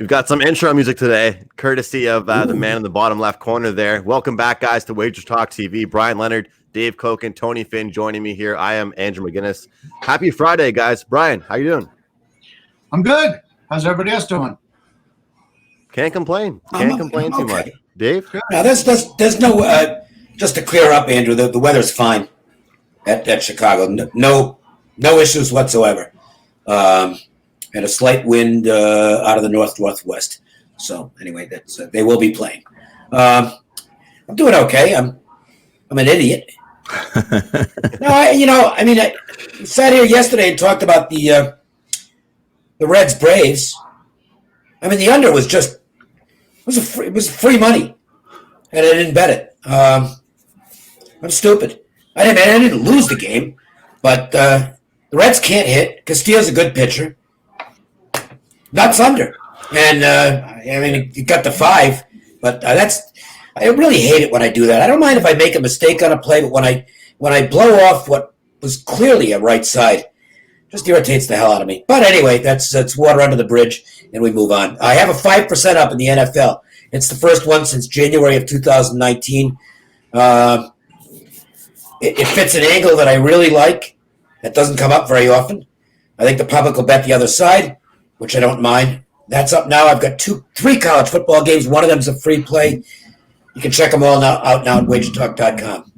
We've got some intro music today, courtesy of the man in the bottom left corner there. Welcome back, guys, to WagerTalk TV. Brian Leonard, Dave Koken, Tony Finn joining me here. I am Andrew McGinnis. Happy Friday, guys. Brian, how you doing? I'm good. How's everybody else doing? Can't complain. Can't complain too much. Dave? Now, there's no, just to clear up, Andrew, the weather's fine at Chicago. No issues whatsoever. And a slight wind out of the northwest. So anyway, that's they will be playing. I'm doing okay. I'm an idiot. I sat here yesterday and talked about the Reds Braves. I mean, the under was just it was free money, and I didn't bet it. I'm stupid. I didn't lose the game, but the Reds can't hit. Castillo's a good pitcher. That's under, and you got the 5, but I really hate it when I do that. I don't mind if I make a mistake on a play, but when I blow off what was clearly a right side, just irritates the hell out of me. But anyway, that's water under the bridge, and we move on. I have a 5% up in the NFL. It's the first one since January of 2019. It fits an angle that I really like. That doesn't come up very often. I think the public will bet the other side, which I don't mind. That's up now. I've got 3 college football games. One of them is a free play. You can check them all out now at WagerTalk.com.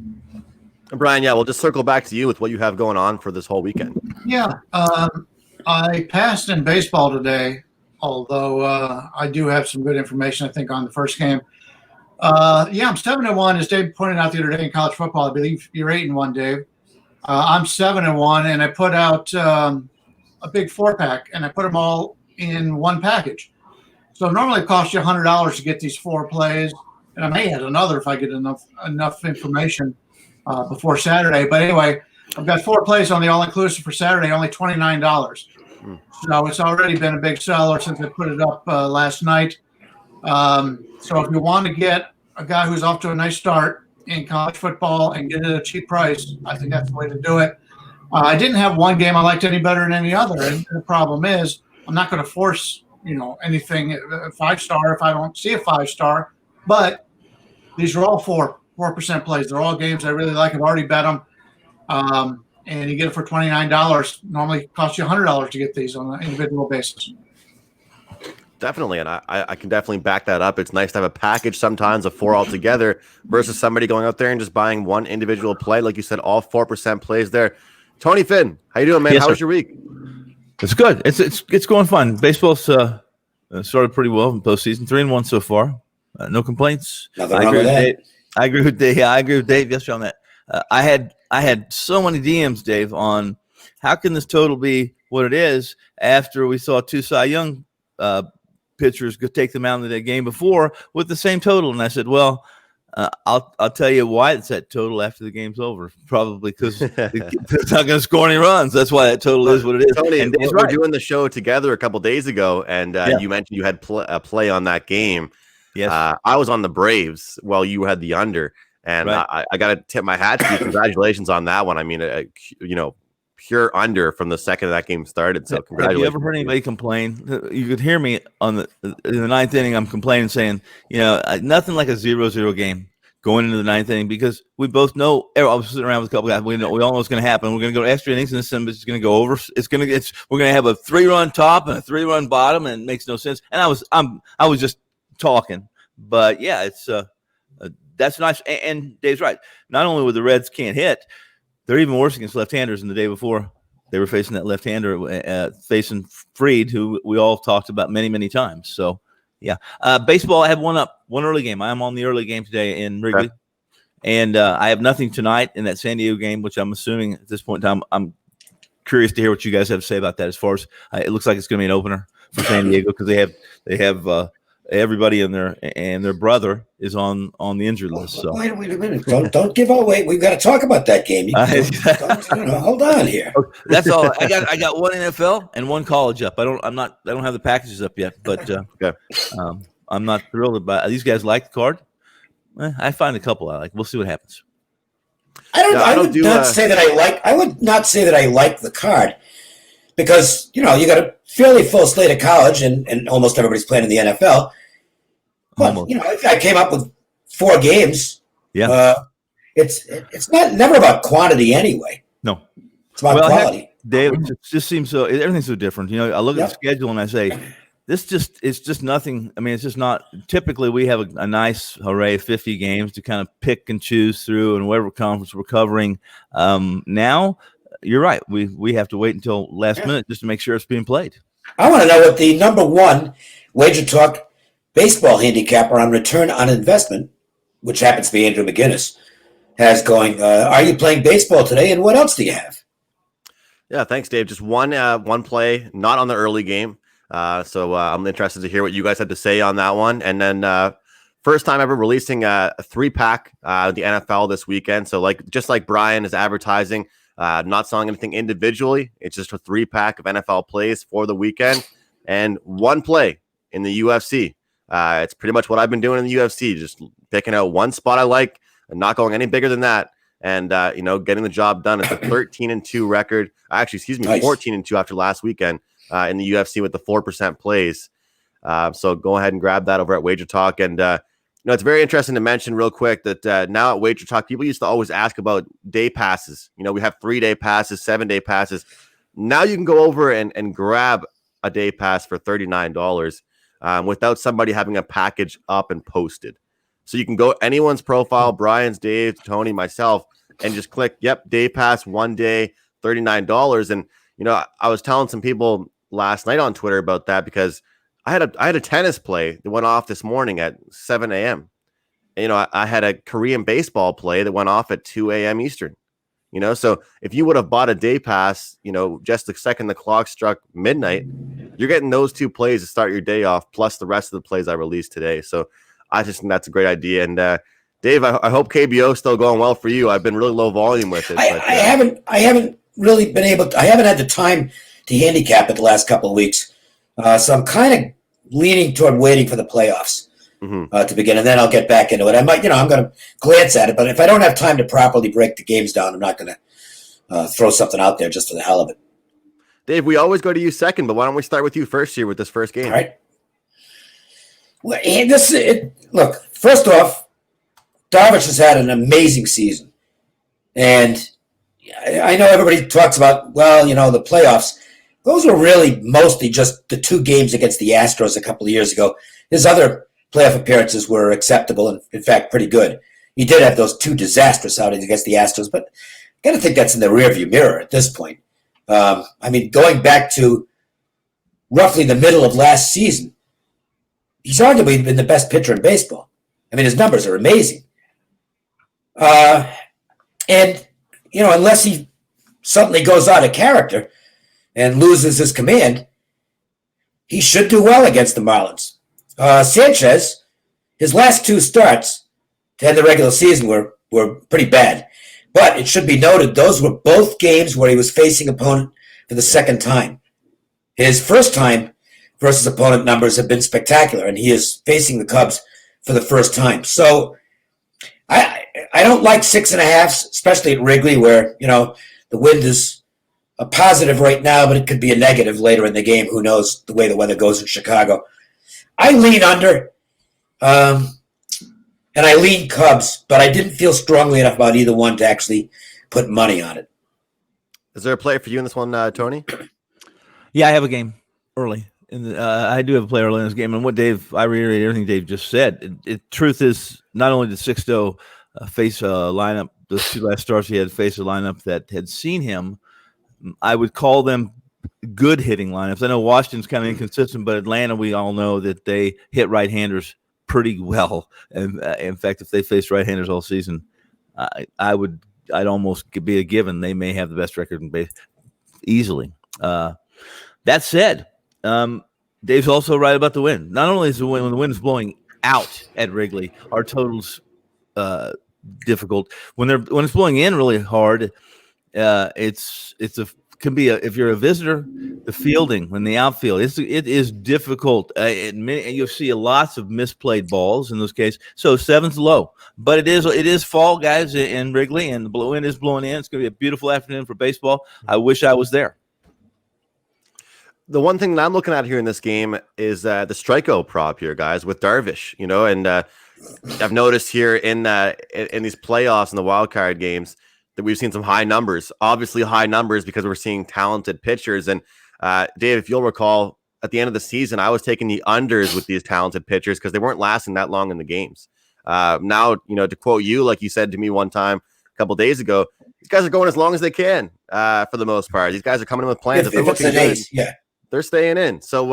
Brian, we'll just circle back to you with what you have going on for this whole weekend. Yeah, I passed in baseball today, although I do have some good information, I think, on the first game. I'm 7-1, as Dave pointed out the other day in college football. I believe you're 8-1, Dave. I'm 7-1, and I put out a big 4-pack, and I put them all in one package. So normally it costs you $100 to get these 4 plays, and I may add another if I get enough information before Saturday. But anyway, I've got 4 plays on the all-inclusive for Saturday, only $29. So it's already been a big seller since I put it up last night. So if you want to get a guy who's off to a nice start in college football and get it at a cheap price, I think that's the way to do it. I didn't have one game I liked any better than any other. And the problem is I'm not going to force, anything 5-star if I don't see a 5-star. But these are all 4% plays. They're all games I really like. I've already bet them. And you get it for $29. Normally it costs you $100 to get these on an individual basis. Definitely, and I can definitely back that up. It's nice to have a package sometimes of 4 altogether versus somebody going out there and just buying one individual play. Like you said, all 4% plays there. Tony Finn, how you doing, man? Yes, how was sir. your week? It's good. It's going fun. Baseball's started pretty well in postseason. 3-1 so far. No complaints. Nothing wrong with that. I agree with Dave. I agree with Dave yesterday on that. I had so many DMs, Dave, on how can this total be what it is after we saw 2 Cy Young pitchers go take them out in the game before with the same total. And I said, well, I'll tell you why it's that total after the game's over. Probably because it's not going to score any runs. That's why that total is what it is. Tony, and we were doing the show together a couple days ago, and you mentioned you had a play on that game. Yes. I was on the Braves while you had the under, and right. I got to tip my hat to you. Congratulations on that one. I mean, pure under from the second that game started. So congratulations. Have you ever heard anybody complain? You could hear me in the 9th inning. I'm complaining, saying, nothing like a 0-0 game going into the 9th inning, because we both know. I was sitting around with a couple guys. We all know what's going to happen. We're going to go to extra innings, and this is going to go over. We're going to have a 3-run top and a 3-run bottom, and it makes no sense. And I was just talking, but yeah, it's that's nice. And Dave's right. Not only with the Reds can't hit, they're even worse against left-handers. And the day before, they were facing that left-hander, facing Fried, who we all talked about many, many times. So, yeah. Baseball, I have one early game. I am on the early game today in Wrigley. Okay. And I have nothing tonight in that San Diego game, which I'm assuming at this point in time, I'm curious to hear what you guys have to say about that as far as it looks like it's going to be an opener for San Diego, because they have everybody in there, and their brother is on the injured list. So wait a minute! Don't give away. We've got to talk about that game. Hold on here. That's all. I got one NFL and one college up. I don't have the packages up yet, but I'm not thrilled about it. These guys like the card. I find a couple I like. We'll see what happens. I would not say that I like the card. because, you got a fairly full slate of college and almost everybody's playing in the NFL. But, if I came up with 4 games, it's never about quantity anyway. No. It's about quality. Dave, it just seems so, everything's so different. I look at the schedule and I say, it's just nothing. I mean, it's just not. Typically, we have a nice array of 50 games to kind of pick and choose through, and whatever conference we're covering. Now, you're right. We have to wait until last minute just to make sure it's being played. I want to know what the number 1 WagerTalk baseball handicapper on return on investment, which happens to be Andrew McGinnis, has going. Are you playing baseball today, and what else do you have? Yeah, thanks, Dave. Just one play, not on the early game. So I'm interested to hear what you guys had to say on that one. And then first time ever releasing a 3-pack of the NFL this weekend. So just like Brian is advertising, not selling anything individually. It's just a 3-pack of NFL plays for the weekend and one play in the UFC. It's pretty much what I've been doing in the UFC, just picking out one spot I like and not going any bigger than that. And, getting the job done. It's a 13-2 record. Actually, 14-2 after last weekend. In the UFC with the 4% plays. So go ahead and grab that over at WagerTalk. And, it's very interesting to mention real quick that now at WagerTalk, people used to always ask about day passes. We have 3-day passes, 7-day passes. Now you can go over and grab a day pass for $39 without somebody having a package up and posted. So you can go anyone's profile, Brian's, Dave, Tony, myself, and just click, day pass, 1 day, $39. And, I was telling some people last night on Twitter about that because I had a tennis play that went off this morning at 7 a.m. I had a Korean baseball play that went off at 2 a.m. Eastern. So if you would have bought a day pass, just the second the clock struck midnight, you're getting those 2 plays to start your day off, plus the rest of the plays I released today. So I just think that's a great idea. And Dave, I hope KBO is still going well for you. I've been really low volume with it. I haven't really been able to. I haven't had the time to handicap it the last couple of weeks, so I'm kind of leaning toward waiting for the playoffs to begin, and then I'll get back into it. I might, I'm going to glance at it, but if I don't have time to properly break the games down, I'm not going to throw something out there just for the hell of it. Dave, we always go to you second, but why don't we start with you first here with this first game? All right. Well, look, first off, Darvish has had an amazing season. And I know everybody talks about, the playoffs. Those were really mostly just the 2 games against the Astros a couple of years ago. His other playoff appearances were acceptable and, in fact, pretty good. He did have those 2 disastrous outings against the Astros, but I got to think that's in the rearview mirror at this point. Going back to roughly the middle of last season, he's arguably been the best pitcher in baseball. His numbers are amazing. And, unless he suddenly goes out of character and loses his command, he should do well against the Marlins. Sanchez, his last 2 starts to end the regular season were pretty bad. But it should be noted, those were both games where he was facing opponent for the second time. His first time versus opponent numbers have been spectacular, and he is facing the Cubs for the first time. So I don't like 6.5, especially at Wrigley, where the wind is a positive right now, but it could be a negative later in the game. Who knows the way the weather goes in Chicago? I lean under, and I lean Cubs, but I didn't feel strongly enough about either one to actually put money on it. Is there a play for you in this one, Tony? Yeah, I have a game early. I do have a play early in this game. And I reiterate everything Dave just said. Truth is, not only did Sixto face a lineup, those 2 last starts he had faced a lineup that had seen him, I would call them good hitting lineups. I know Washington's kind of inconsistent, but Atlanta, we all know that they hit right-handers pretty well. And in fact, if they faced right-handers all season, I'd almost be a given they may have the best record in base easily. That said, Dave's also right about the wind. Not only is the wind, when the wind is blowing out at Wrigley, our totals difficult. When it's blowing in really hard, can be if you're a visitor, the fielding when the outfield it is difficult. You'll see lots of misplayed balls in those cases. So 7's low, but it is fall, guys, in Wrigley, and the wind is blowing in. It's going to be a beautiful afternoon for baseball. I wish I was there. the one thing that I'm looking at here in this game is the strikeout prop here, guys, with Darvish. And I've noticed here in these playoffs and the wild card games that we've seen some high numbers. Obviously, high numbers because we're seeing talented pitchers. And Dave, if you'll recall, at the end of the season, I was taking the unders with these talented pitchers because they weren't lasting that long in the games. Now, to quote you, like you said to me one time a couple days ago, these guys are going as long as they can for the most part. These guys are coming in with plans. If they're looking good, they're staying in. So,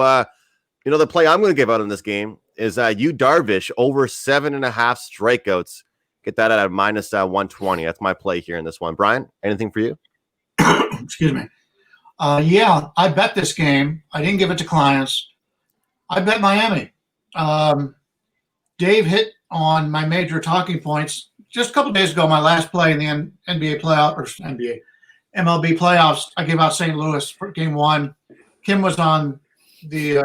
the play I'm going to give out in this game is you Darvish over 7.5 strikeouts. Get that at minus 120. That's my play here in this one. Brian, anything for you? Excuse me. Yeah, I bet this game. I didn't give it to clients. I bet Miami. Dave hit on my major talking points just a couple days ago. My last play in the NBA playoff or MLB playoffs, I gave out St. Louis for game 1. Kim was on the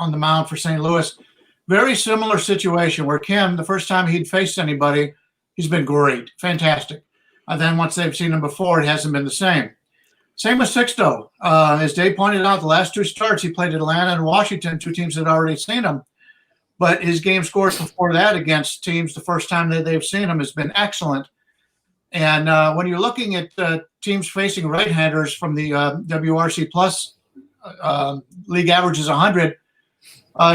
mound for St. Louis. Very similar situation where Kim, the first time he'd faced anybody, he's been great, fantastic. And then once they've seen him before, it hasn't been the same. Same with Sixto. As Dave pointed out, the last 2 starts, he played Atlanta and Washington, 2 teams that had already seen him. But his game scores before that against teams the first time that they've seen him has been excellent. And when you're looking at teams facing right-handers from the WRC Plus league average is 100,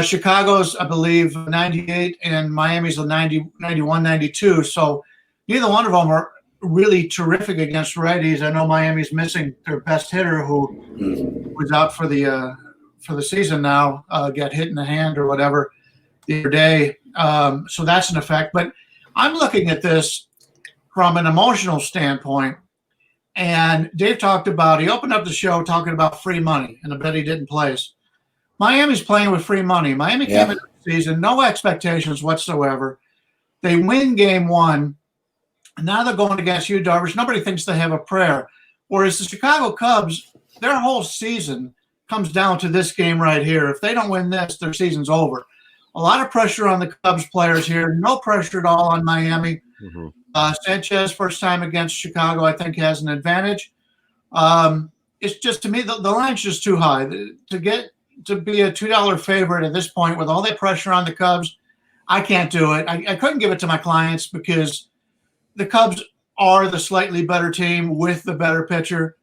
Chicago's, I believe, 98, and Miami's a 90, 91, 92. So neither one of them are really terrific against righties. I know Miami's missing their best hitter who was out for the season now, got hit in the hand or whatever the other day. So that's an effect. But I'm looking at this from an emotional standpoint. And Dave he opened up the show talking about free money and the bet he didn't place. Miami's playing with free money. Miami came into the season, no expectations whatsoever. They win game 1. And now they're going against you, Darvish. Nobody thinks they have a prayer. Whereas the Chicago Cubs, their whole season comes down to this game right here. If they don't win this, their season's over. A lot of pressure on the Cubs players here. No pressure at all on Miami. Mm-hmm. Sanchez, first time against Chicago, I think has an advantage. It's just, to me, the line's just too high. To be a $2 favorite at this point with all that pressure on the Cubs, I can't do it. I couldn't give it to my clients because the Cubs are the slightly better team with the better pitcher.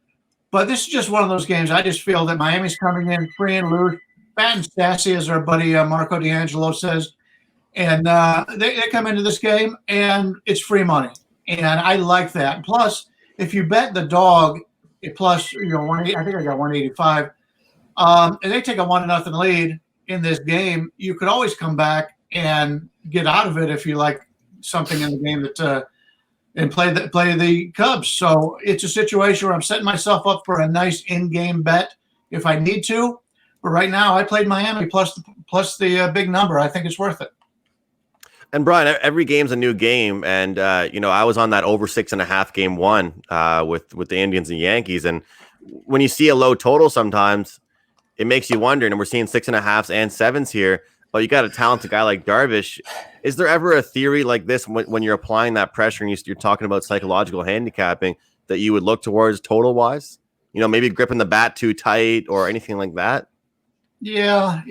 But this is just one of those games. I just feel that Miami's coming in free and loose, fat and sassy, as our buddy Marco D'Angelo says. And they come into this game, and it's free money. And I like that. Plus, if you bet the dog, plus, I think I got 185, and they take a 1-0 lead in this game, you could always come back and get out of it if you like something in the game that and play the Cubs. So it's a situation where I'm setting myself up for a nice in-game bet if I need to. But right now, I played Miami plus the big number. I think it's worth it. And Brian, every game's a new game, and I was on that over 6.5 game 1 with the Indians and Yankees, and when you see a low total, sometimes it makes you wonder. And we're seeing 6.5s and 7s here. But you got a talented guy like Darvish. Is there ever a theory like this when you're applying that pressure and you're talking about psychological handicapping that you would look towards total wise? Maybe gripping the bat too tight or anything like that. Yeah,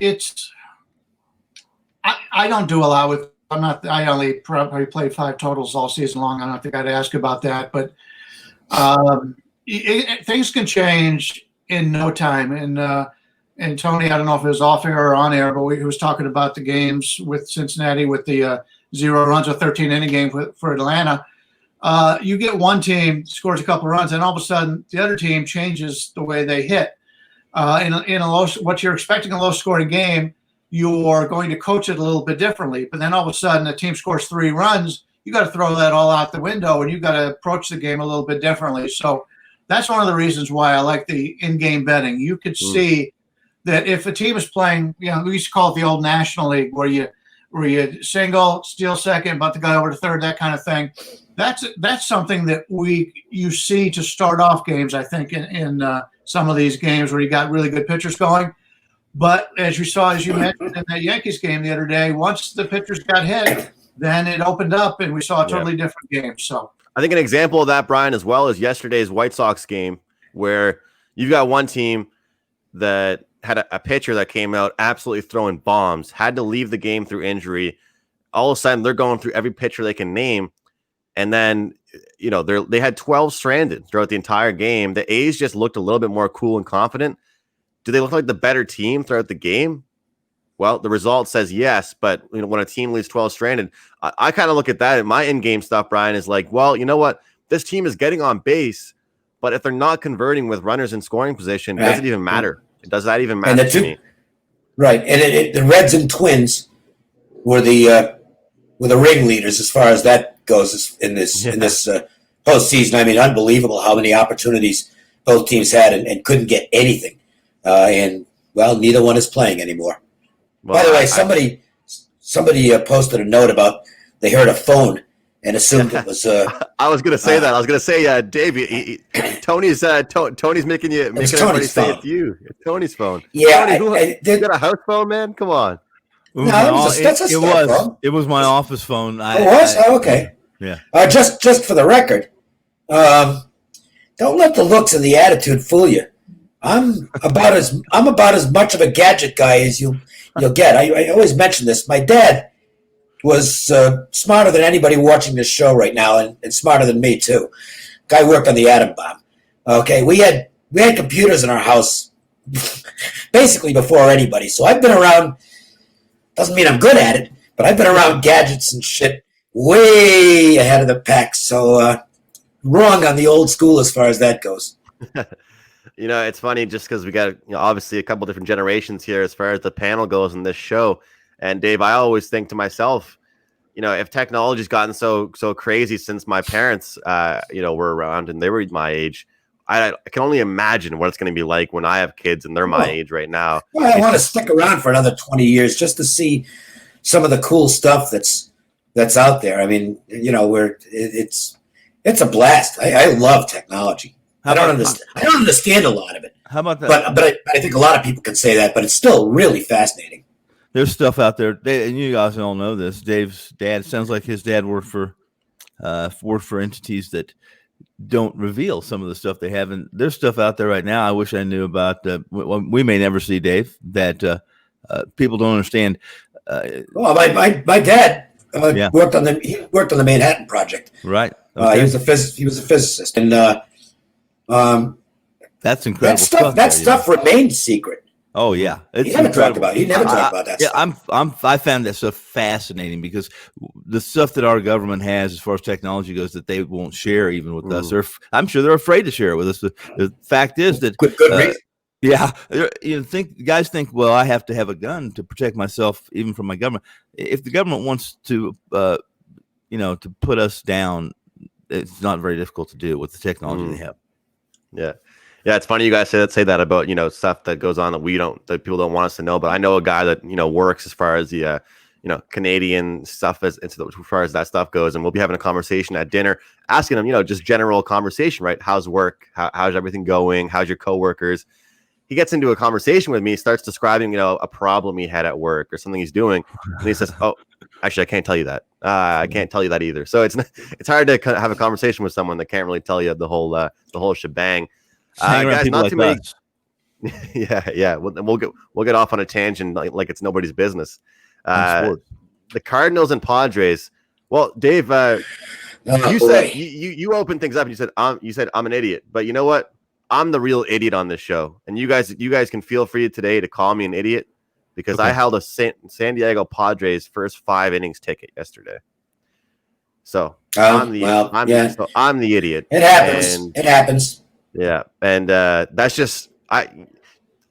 I don't do a lot with. I only probably played 5 totals all season long. I don't think I'd ask about that, but things can change in no time. And Tony, I don't know if it was off air or on air, but he was talking about the games with Cincinnati with the 0 runs, a 13-inning game for Atlanta. You get one team scores a couple runs, and all of a sudden the other team changes the way they hit. In what you're expecting a low-scoring game, you're going to coach it a little bit differently. But then all of a sudden a team scores 3 runs, you got to throw that all out the window, and you got to approach the game a little bit differently. So that's one of the reasons why I like the in-game betting. You could see that if a team is playing, we used to call it the old National League, where you single, steal second, bunt the guy over to third, that kind of thing. That's something that you see to start off games, I think, in some of these games where you got really good pitchers going. But as you mentioned in that Yankees game the other day, once the pitchers got hit, then it opened up and we saw a totally different game. So I think an example of that, Brian, as well, is yesterday's White Sox game, where you've got one team that had a pitcher that came out absolutely throwing bombs, had to leave the game through injury. All of a sudden, they're going through every pitcher they can name. And then, they had 12 stranded throughout the entire game. The A's just looked a little bit more cool and confident. Do they look like the better team throughout the game? Well, the result says yes, but when a team leaves 12 stranded, I kind of look at that. And my in-game stuff, Brian, is like, well, you know what? This team is getting on base, but if they're not converting with runners in scoring position, does it even matter? Does that even matter to me? Right, and the Reds and Twins were the ringleaders as far as that goes in this postseason. I mean, unbelievable how many opportunities both teams had and couldn't get anything. And neither one is playing anymore. Well, by the way, somebody posted a note about they heard a phone and assumed it was. I was going to say that. I was going to say, Dave, Tony's making everybody say it's you. It's Tony's phone. Yeah, Tony, you got a house phone, man? Come on. It was my office phone. Okay. Yeah. Just for the record, don't let the looks and the attitude fool you. I'm about as much of a gadget guy as you'll get. I always mention this. My dad was smarter than anybody watching this show right now, and smarter than me too. Guy worked on the atom bomb. Okay, we had computers in our house basically before anybody. So I've been around. Doesn't mean I'm good at it, but I've been around gadgets and shit way ahead of the pack. So wrong on the old school as far as that goes. It's funny just because we got obviously a couple different generations here as far as the panel goes in this show. And Dave, I always think to myself, if technology's gotten so crazy since my parents, were around and they were my age, I can only imagine what it's going to be like when I have kids and they're my age right now. Well, I want to stick around for another 20 years just to see some of the cool stuff that's out there. I mean, it's a blast. I love technology. I don't understand a lot of it. How about that? But I think a lot of people can say that, but it's still really fascinating. There's stuff out there, and you guys all know this. Dave's dad, sounds like his dad worked for entities that don't reveal some of the stuff they have. And there's stuff out there right now I wish I knew about. We may never see, Dave, that people don't understand. Well, my dad worked on the Manhattan Project. Right. Okay. He was a physicist, and that's incredible. That stuff remains secret. Oh yeah, he never talked about that. Yeah, stuff. I found that stuff fascinating because the stuff that our government has, as far as technology goes, that they won't share even with us. I'm sure they're afraid to share it with us. The fact is that good reason. Yeah, guys think, well, I have to have a gun to protect myself even from my government. If the government wants to, to put us down, it's not very difficult to do with the technology they have. Yeah, it's funny you guys say that about stuff that goes on that people don't want us to know. But I know a guy that works as far as the Canadian stuff as far as that stuff goes, and we'll be having a conversation at dinner, asking him just general conversation, right? How's work? How's everything going? How's your coworkers? He gets into a conversation with me, starts describing a problem he had at work or something he's doing, and he says, "Oh, actually, I can't tell you that. I can't tell you that either." So it's hard to have a conversation with someone that can't really tell you the whole shebang. Guys, not too many. Yeah. We'll get off on a tangent like it's nobody's business. The Cardinals and Padres. Well, Dave, you said you opened things up and you said I'm an idiot, but you know what? I'm the real idiot on this show, and you guys can feel free today to call me an idiot because I held a San Diego Padres first 5 innings ticket yesterday. So I'm the idiot. It happens. Yeah, and that's just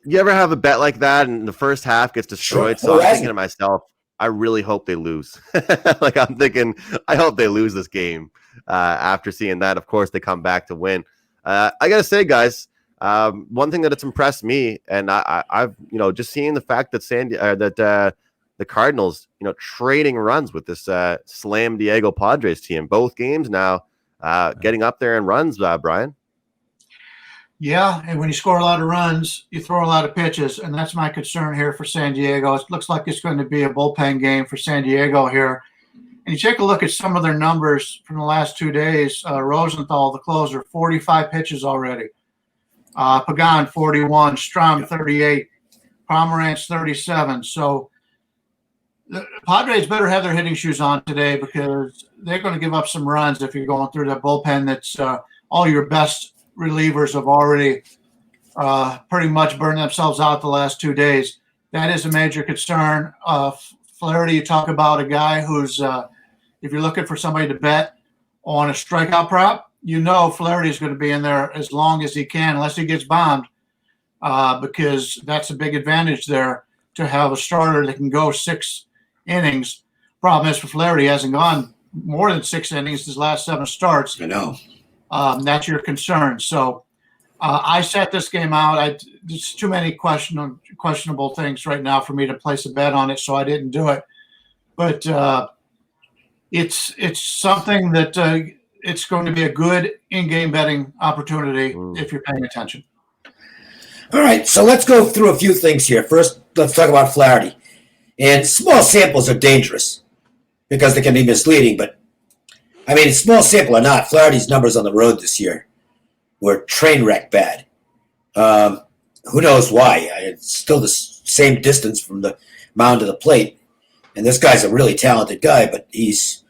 you ever have a bet like that and the first half gets destroyed? So I'm thinking to myself, I really hope they lose. Like I'm thinking, I hope they lose this game. After seeing that, of course, they come back to win. I gotta say, guys, one thing that it's impressed me, and I've just seeing the fact that the Cardinals, trading runs with this Slam Diego Padres team, both games now, getting up there in runs, Brian. Yeah, and when you score a lot of runs, you throw a lot of pitches, and that's my concern here for San Diego. It looks like it's going to be a bullpen game for San Diego here. And you take a look at some of their numbers from the last 2 days. Rosenthal, the closer, 45 pitches already. Pagan 41, Strom 38, Pomerantz 37. So the Padres better have their hitting shoes on today because they're going to give up some runs if you're going through that bullpen. That's all your best relievers have already pretty much burned themselves out the last 2 days. That is a major concern. Flaherty, you talk about a guy who's, if you're looking for somebody to bet on a strikeout prop, Flaherty is going to be in there as long as he can, unless he gets bombed, because that's a big advantage there to have a starter that can go 6 innings. Problem is for Flaherty, he hasn't gone more than 6 innings his last 7 starts. I know. That's your concern. So I set this game out. There's too many questionable things right now for me to place a bet on it, so I didn't do it. But it's something that it's going to be a good in-game betting opportunity if you're paying attention. All right, so let's go through a few things here. First, let's talk about Flaherty. And small samples are dangerous because they can be misleading. But, I mean, small sample or not, Flaherty's numbers on the road this year were train wreck bad. Who knows why? It's still the same distance from the mound to the plate. And this guy's a really talented guy, but he's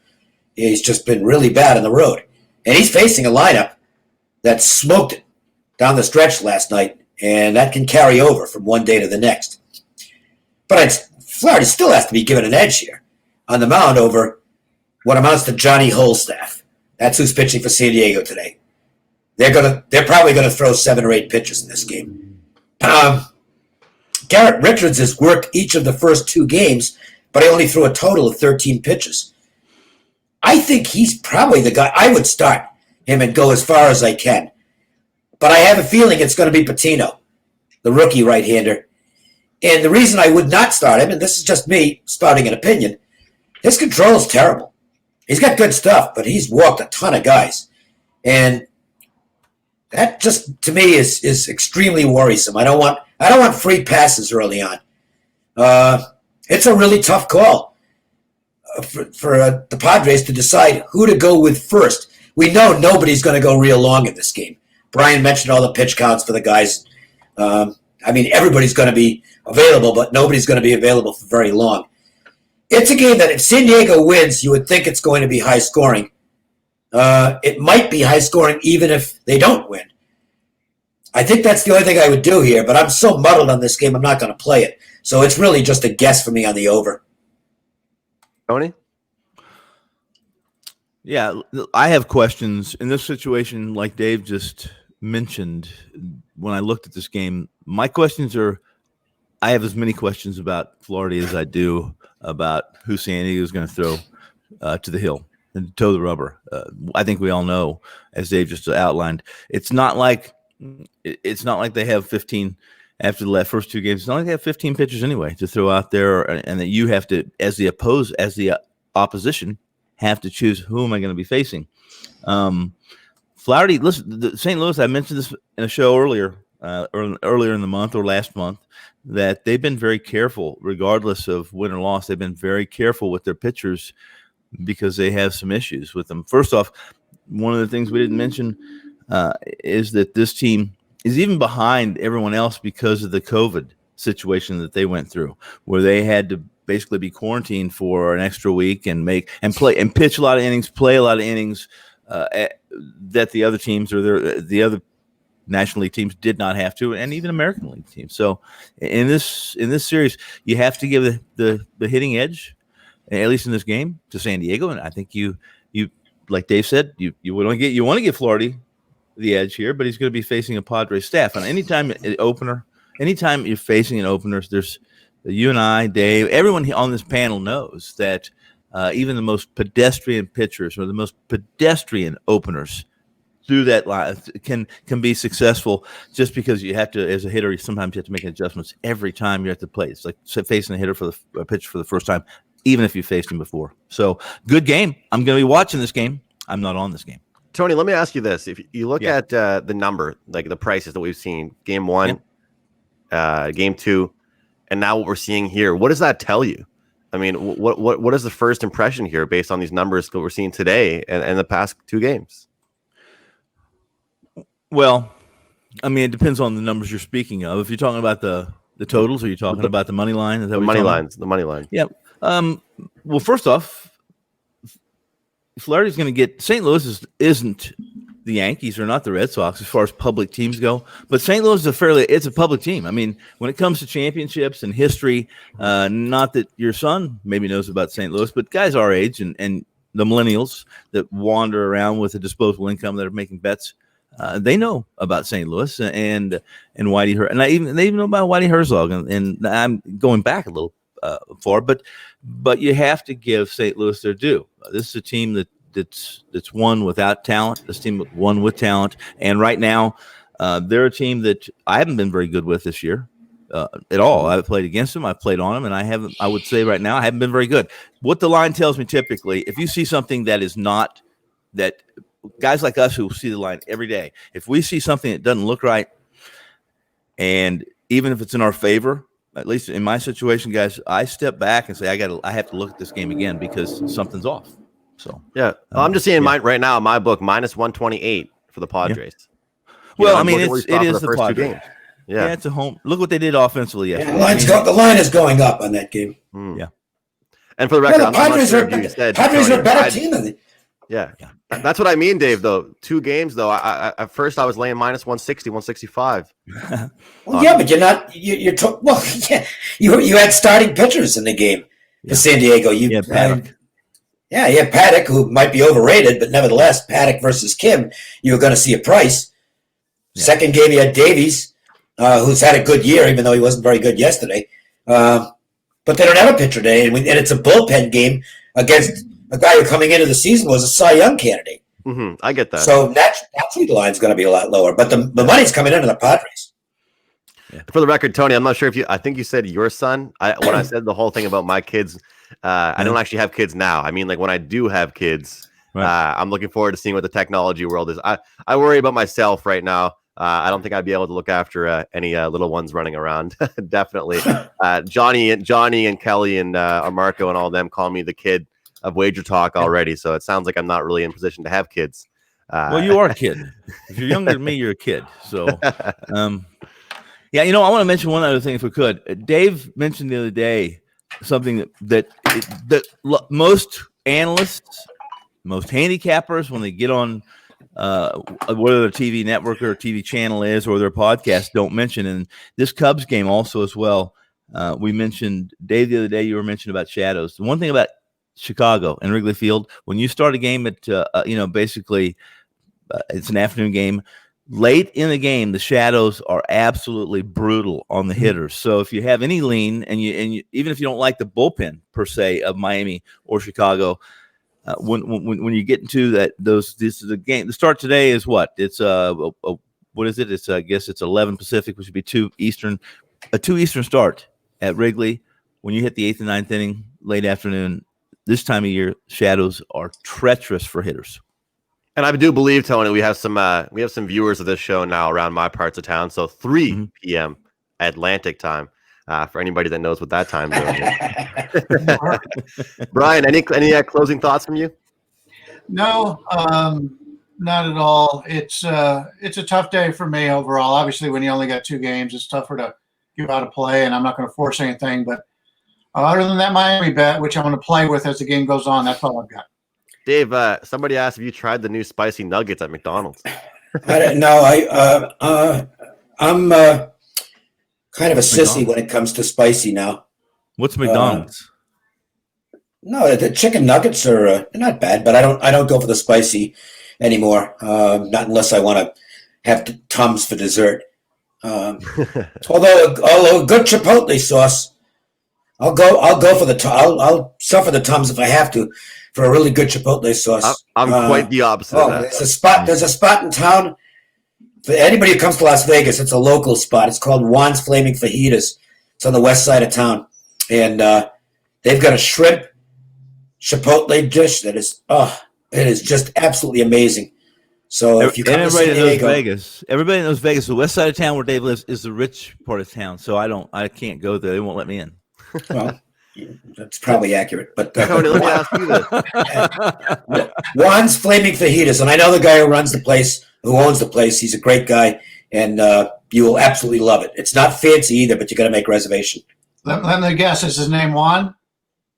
just been really bad on the road. And he's facing a lineup that smoked it down the stretch last night, and that can carry over from one day to the next. But Flaherty still has to be given an edge here on the mound over what amounts to Johnny Holstaff. That's who's pitching for San Diego today. They're probably gonna throw 7 or 8 pitches in this game. Garrett Richards has worked each of the first 2 games, but he only threw a total of 13 pitches. I think he's probably the guy. I would start him and go as far as I can. But I have a feeling it's going to be Patino, the rookie right-hander. And the reason I would not start him, and this is just me starting an opinion, his control is terrible. He's got good stuff, but he's walked a ton of guys. And that just, to me, is extremely worrisome. I don't want free passes early on. It's a really tough call for the Padres to decide who to go with first. We know nobody's going to go real long in this game. Brian mentioned all the pitch counts for the guys. Everybody's going to be available, but nobody's going to be available for very long. It's a game that if San Diego wins, you would think it's going to be high scoring. It might be high scoring even if they don't win. I think that's the only thing I would do here, but I'm so muddled on this game, I'm not going to play it. So it's really just a guess for me on the over. Tony? Yeah, I have questions in this situation, like Dave just mentioned. When I looked at this game, my questions are, I have as many questions about Flaherty as I do about who San Diego is going to throw to the hill and toe the rubber. I think we all know, as Dave just outlined, it's not like they have 15 after the first 2 games. It's not like they have 15 pitchers anyway to throw out there, and that you have to, as the opposition, have to choose who am I going to be facing. Flaherty, listen, St. Louis, I mentioned this in a show earlier in the month or last month, that they've been very careful, regardless of win or loss. They've been very careful with their pitchers because they have some issues with them. First off, one of the things we didn't mention is that this team is even behind everyone else because of the COVID situation that they went through, where they had to basically be quarantined for an extra week and pitch a lot of innings, play a lot of innings that the other teams or the other National League teams did not have to, and even American League teams. So in this series, you have to give the hitting edge, at least in this game, to San Diego. And I think you like Dave said, you want to get Flaherty the edge here, but he's going to be facing a Padres staff. And anytime you're facing an opener, there's you and I, Dave, everyone on this panel knows that even the most pedestrian pitchers or the most pedestrian openers through that line can be successful, just because you have to, as a hitter, sometimes you have to make adjustments every time you're at the plate. It's like facing a hitter for a pitcher for the first time, even if you faced him before. So good game. I'm going to be watching this game. I'm not on this game. Tony, let me ask you this. If you look at the number, like the prices that we've seen, game 1, game 2, and now what we're seeing here, what does that tell you? I mean, what is the first impression here based on these numbers that we're seeing today and the past 2 games? Well, I mean, it depends on the numbers you're speaking of. If you're talking about the totals, are you talking about the money line? Is that The what money you're talking lines. The money line. about? Yeah. Well, first off, Flaherty's going to get St. Louis isn't the Yankees or not the Red Sox as far as public teams go, but St. Louis is it's a public team. I mean, when it comes to championships and history, not that your son maybe knows about St. Louis, but guys our age and the millennials that wander around with a disposable income that are making bets, they know about St. Louis and Whitey and they even know about Whitey Herzog, and I'm going back a little far, but you have to give St. Louis their due. This is a team that's won without talent. This team won with talent, and right now they're a team that I haven't been very good with this year at all. I've played against them, I've played on them, and I would say right now I haven't been very good. What the line tells me typically, if you see something that is not that, guys like us who see the line every day, if we see something that doesn't look right, and even if it's in our favor, at least in my situation, guys, I step back and say I have to look at this game again because something's off. So yeah, I'm just seeing mine right now. My book -128 for the Padres. Yeah. Well, I mean, it is the Padres. Yeah, it's a home. Look what they did offensively yesterday. The line is going up on that game. Mm. Yeah. And for the record, the Padres are a better team than it. Yeah, that's what I mean, Dave. Though 2 games, though, I at first I was laying -160, 165. Well, yeah, but you're not. You had starting pitchers in the game for San Diego. You had Paddock, who might be overrated, but nevertheless, Paddock versus Kim, you were going to see a price. Yeah. Second game, you had Davies, who's had a good year, even though he wasn't very good yesterday. But they don't have a pitcher today, and it's a bullpen game against a guy who coming into the season was a Cy Young candidate. Mm-hmm. I get that. So naturally the line's going to be a lot lower, but the money's coming into the Padres. Yeah. For the record, Tony, I'm not sure if I think you said your son. When I said the whole thing about my kids, I don't actually have kids now. I mean, like when I do have kids, I'm looking forward to seeing what the technology world is. I worry about myself right now. I don't think I'd be able to look after any little ones running around. Definitely. Johnny and Kelly and Marco and all of them call me the kid of WagerTalk already. So it sounds like I'm not really in position to have kids. Well, you are a kid. If you're younger than me, you're a kid. So, yeah, I want to mention one other thing if we could. Dave mentioned the other day something that most analysts, most handicappers, when they get on whether their TV network or TV channel is or their podcast, don't mention. And this Cubs game also as well. We mentioned, Dave, the other day you were mentioning about shadows. The one thing about Chicago and Wrigley Field, when you start a game at basically it's an afternoon game, late in the game the shadows are absolutely brutal on the hitters. So if you have any lean and you even if you don't like the bullpen per se of Miami or Chicago, when you get into this is the game. The start today is what? It's what is it? It's I guess it's 11 Pacific, which would be 2 Eastern. A 2 Eastern start at Wrigley. When you hit the 8th and 9th inning, late afternoon, this time of year, shadows are treacherous for hitters. And I do believe, Tony, we have some viewers of this show now around my parts of town. So 3 p.m. Atlantic time for anybody that knows what that time zone is. Brian, any closing thoughts from you? No, not at all. It's a tough day for me overall. Obviously, when you only got 2 games, it's tougher to give out a play, and I'm not going to force anything. But other than that Miami bet, which I'm going to play with as the game goes on, that's all I've got. Dave, somebody asked if you tried the new spicy nuggets at McDonald's. I don't know. I'm kind of a sissy when it comes to spicy now. What's McDonald's? No, the chicken nuggets are they're not bad, but I don't go for the spicy anymore. Not unless I want to have Tums for dessert. Although a good chipotle sauce, I'll go for I'll suffer the Tums if I have to for a really good chipotle sauce. I'm quite the opposite of that. There's a spot in town for anybody who comes to Las Vegas. It's a local spot. It's called Juan's Flaming Fajitas. It's on the west side of town, and they've got a shrimp chipotle dish that is it is just absolutely amazing. So if you come to San Diego, everybody knows Vegas. The west side of town where Dave lives is the rich part of town. So I can't go there. They won't let me in. Well, that's probably accurate. But Tony, let me ask you this. Juan's Flaming Fajitas, and I know the guy who owns the place. He's a great guy. and you will absolutely love it. It's not fancy either, but you got to make reservation. Let me guess. Is his name Juan?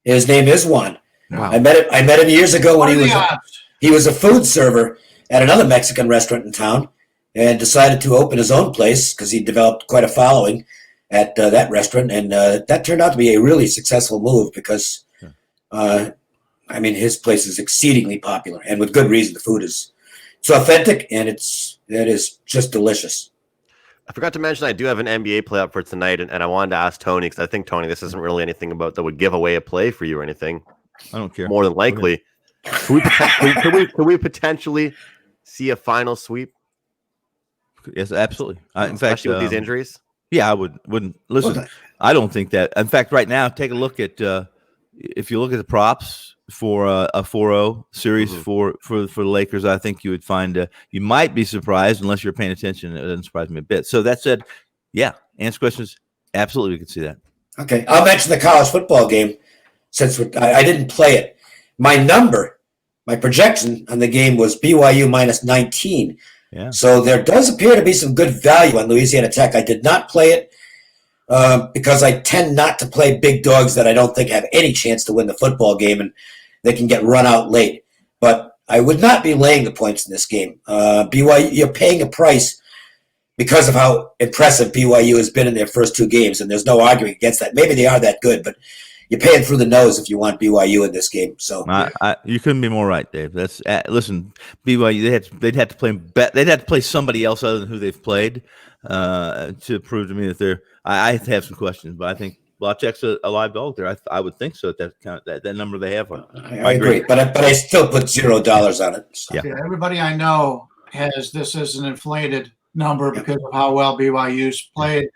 His name is Juan. Wow. I met him years ago when What are he the odds? was a food server at another Mexican restaurant in town, and decided to open his own place because he developed quite a following at that restaurant, and that turned out to be a really successful move because, his place is exceedingly popular, and with good reason. The food is authentic, and it is just delicious. I forgot to mention I do have an NBA play up for tonight, and I wanted to ask Tony because I think, Tony, this isn't really anything about that would give away a play for you or anything. I don't care. More than likely. Could we potentially see a final sweep? Yes, absolutely. In fact, Especially with these injuries? Yeah, I wouldn't listen. I don't think that. In fact, right now, take a look at if you look at the props for a 4-0 series for the Lakers. I think you would find you might be surprised unless you're paying attention. It doesn't surprise me a bit. So that said, yeah, answer questions. Absolutely, we can see that. Okay, I'll mention the college football game since I didn't play it. My projection on the game was BYU minus 19. Yeah. So there does appear to be some good value on Louisiana Tech. I did not play it because I tend not to play big dogs that I don't think have any chance to win the football game, and they can get run out late. But I would not be laying the points in this game. BYU, you're paying a price because of how impressive BYU has been in their first two games, and there's no arguing against that. Maybe they are that good, but you're paying through the nose if you want BYU in this game. So you couldn't be more right, Dave. That's listen, BYU. They'd have to play somebody else other than who they've played to prove to me that they're. I have some questions, but I think Belichick's a live dog there. I would think so. That number they have. I agree, but I still put $0 on it. So. Yeah, everybody I know has this as an inflated number because of how well BYU's played.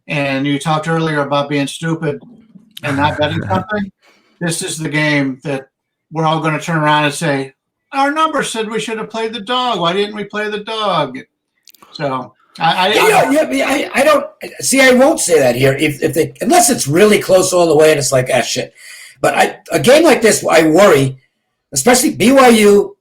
And you talked earlier about being stupid and not betting something. This is the game that we're all going to turn around and say, our number said we should have played the dog. Why didn't we play the dog? So I don't see. I won't say that here if they unless it's really close all the way and it's like shit. But a game like this, I worry, especially BYU.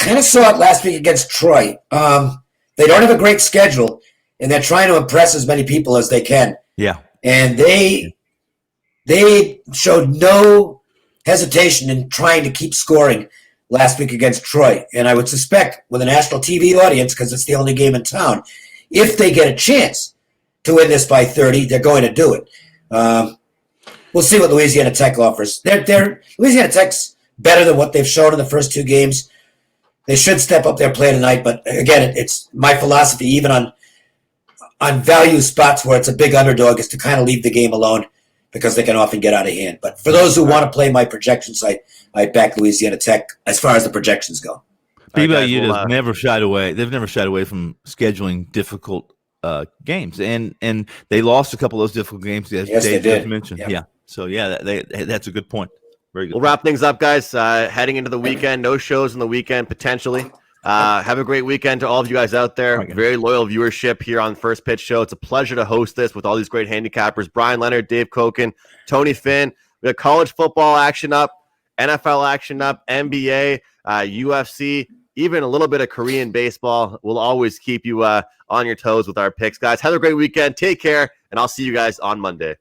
Kind of saw it last week against Troy. They don't have a great schedule, and they're trying to impress as many people as they can. Yeah, and they showed no hesitation in trying to keep scoring last week against Troy. And I would suspect with a national TV audience, because it's the only game in town, if they get a chance to win this by 30, they're going to do it. We'll see what Louisiana Tech offers. Louisiana Tech's better than what they've shown in the first two games. They should step up their play tonight. But again, it's my philosophy, even on value spots where it's a big underdog, is to kind of leave the game alone because they can often get out of hand. But for those who want to play my projections, I back Louisiana Tech as far as the projections go. BYU has never shied away. They've never shied away from scheduling difficult games, and they lost a couple of those difficult games. As yes, Dave they did. just mentioned. Yep. Yeah. So that's a good point. Very good. We'll wrap things up, guys. Heading into the weekend, no shows in the weekend potentially. Have a great weekend to all of you guys out there. Very loyal viewership here on First Pitch Show. It's a pleasure to host this with all these great handicappers. Brian Leonard, Dave Koken, Tony Finn. We got college football action up, NFL action up, NBA, UFC, even a little bit of Korean baseball. We'll always keep you on your toes with our picks. Guys, have a great weekend. Take care, and I'll see you guys on Monday.